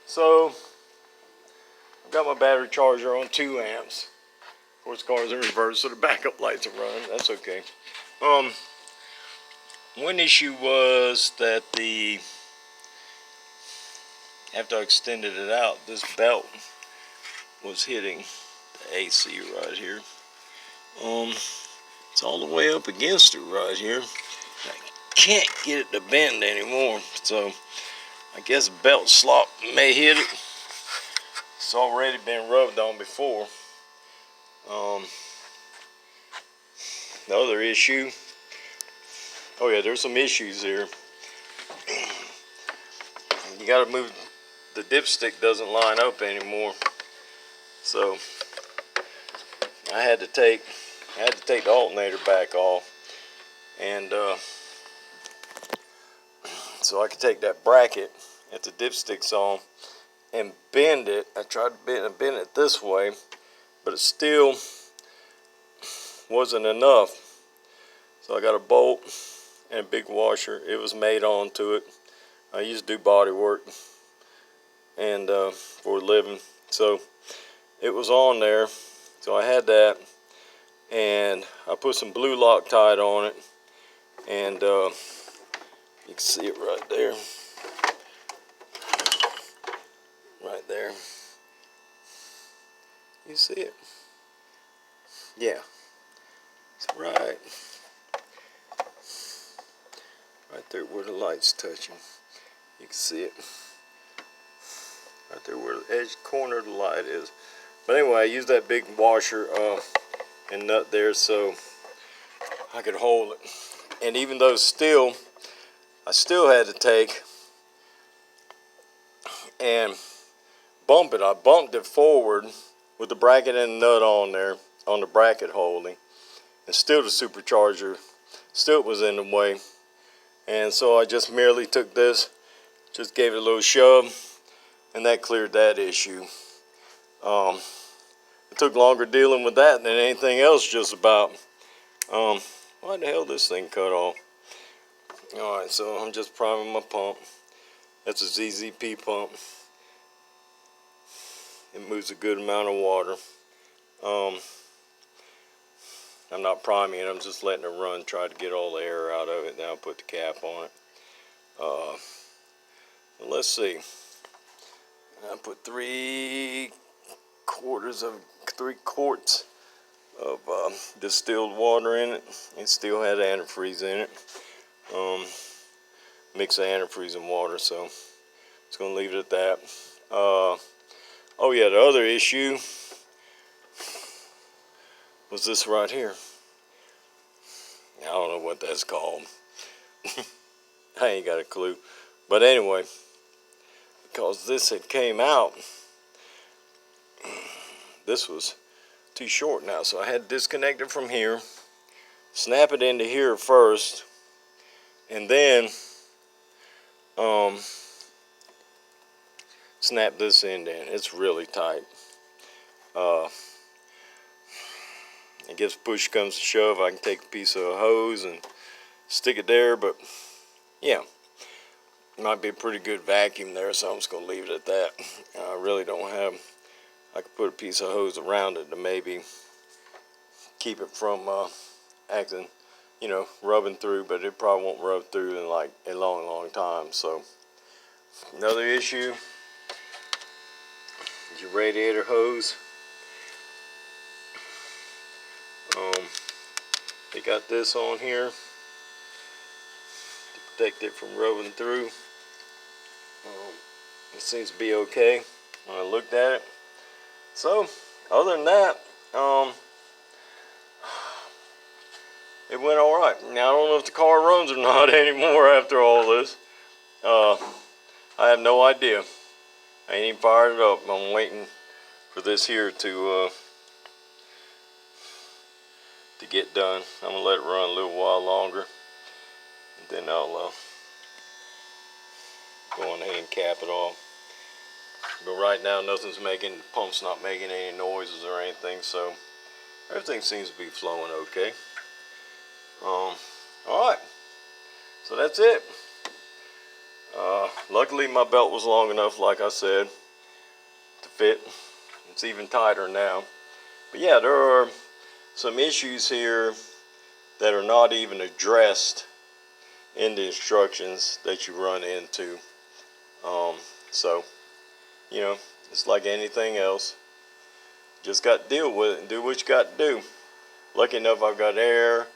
So I've got my battery charger on 2 amps. Of course, the car's in reverse, so the backup lights are running. That's okay. One issue was that after I extended it out, this belt was hitting the AC right here. It's all the way up against it right here. I can't get it to bend anymore, so I guess belt slop may hit it. It's already been rubbed on before. The other issue, oh yeah, there's some issues here. You gotta move, the dipstick doesn't line up anymore. So I had to take the alternator back off, and so I could take that bracket that the dipstick's on and bend it. I tried to bend it this way, but it still wasn't enough. So I got a bolt and a big washer. It was made onto it. I used to do body work and for a living, so it was on there. So I had that, and I put some blue Loctite on it, and you can see it right there. Right there. You see it? Yeah. It's right there where the light's touching. You can see it. Right there where the edge corner of the light is. But anyway, I used that big washer and nut there so I could hold it. And even though I still had to take and bump it. I bumped it forward with the bracket and nut on there, on the bracket holding, and still the supercharger still was in the way. And so I just merely took this, just gave it a little shove, and that cleared that issue. It took longer dealing with that than anything else just about. Why the hell this thing cut off? Alright, so I'm just priming my pump. That's a ZZP pump. It moves a good amount of water. I'm not priming it, I'm just letting it run, try to get all the air out of it. Then I'll put the cap on it. Let's see. I put 3 quarts of distilled water in it. It still had antifreeze in it. Mix of antifreeze and water, so it's going to leave it at that. Oh yeah, the other issue was this right here. I don't know what that's called. I ain't got a clue. But anyway, because this had came out, this was too short now, so I had to disconnect it from here, snap it into here first, and then snap this end in. It's really tight. I guess push comes to shove, I can take a piece of a hose and stick it there, but yeah, it might be a pretty good vacuum there, so I'm just going to leave it at that. I really don't have, I could put a piece of hose around it to maybe keep it from acting, you know, rubbing through, but it probably won't rub through in like a long time. So another issue is your radiator hose. They got this on here to protect it from rubbing through. It seems to be okay when I looked at it. So other than that, it went all right. Now I don't know if the car runs or not anymore after all this. I have no idea. I ain't even fired it up. I'm waiting for this here to get done. I'm gonna let it run a little while longer, and then I'll go on ahead and cap it off. But right now, nothing's making, the pump's not making any noises or anything, so everything seems to be flowing okay. All right, so that's it. Luckily my belt was long enough, like I said, to fit. It's even tighter now. But yeah, there are some issues here that are not even addressed in the instructions that you run into. So, you know, it's like anything else. Just got to deal with it and do what you got to do. Lucky enough, I've got air,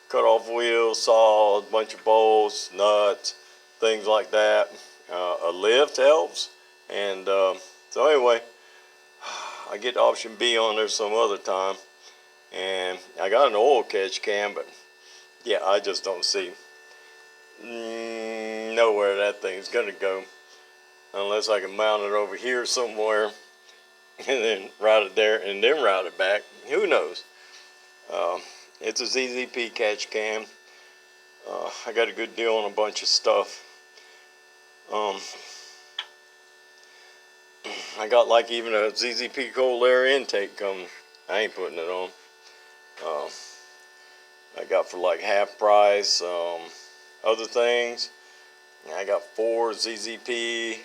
cut off wheels, saw, a bunch of bolts, nuts, things like that. A lift helps. And so anyway, I get option B on there some other time. And I got an oil catch can, but yeah, I just don't see nowhere that thing's gonna go unless I can mount it over here somewhere and then route it there and then route it back. Who knows? It's a ZZP catch can. I got a good deal on a bunch of stuff. I got like even a ZZP cold air intake coming. I ain't putting it on. I got for like half price. Other things, I got 4 ZZP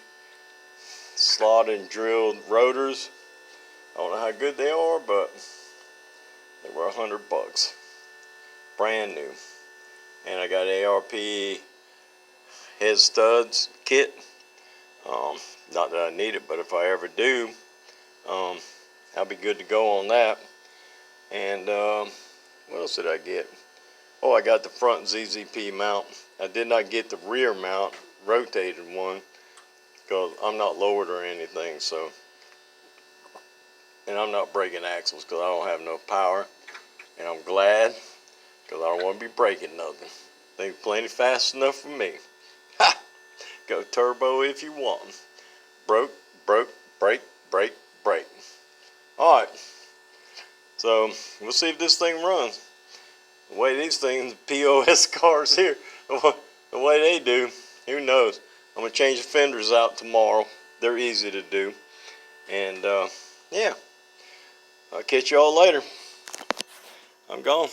slotted and drilled rotors. I don't know how good they are, but they were $100, brand new. And I got ARP head studs kit. Not that I need it, but if I ever do, I'll be good to go on that. And what else did I get? Oh, I got the front ZZP mount. I did not get the rear mount, rotated one, because I'm not lowered or anything. So, and I'm not breaking axles because I don't have no power. And I'm glad, because I don't want to be breaking nothing. They're plenty fast enough for me. Ha! Go turbo if you want. Broke, break, break, break. Alright, so we'll see if this thing runs. The way these things, POS cars here, the way they do, who knows? I'm going to change the fenders out tomorrow. They're easy to do. And yeah, I'll catch y'all later. I'm gone.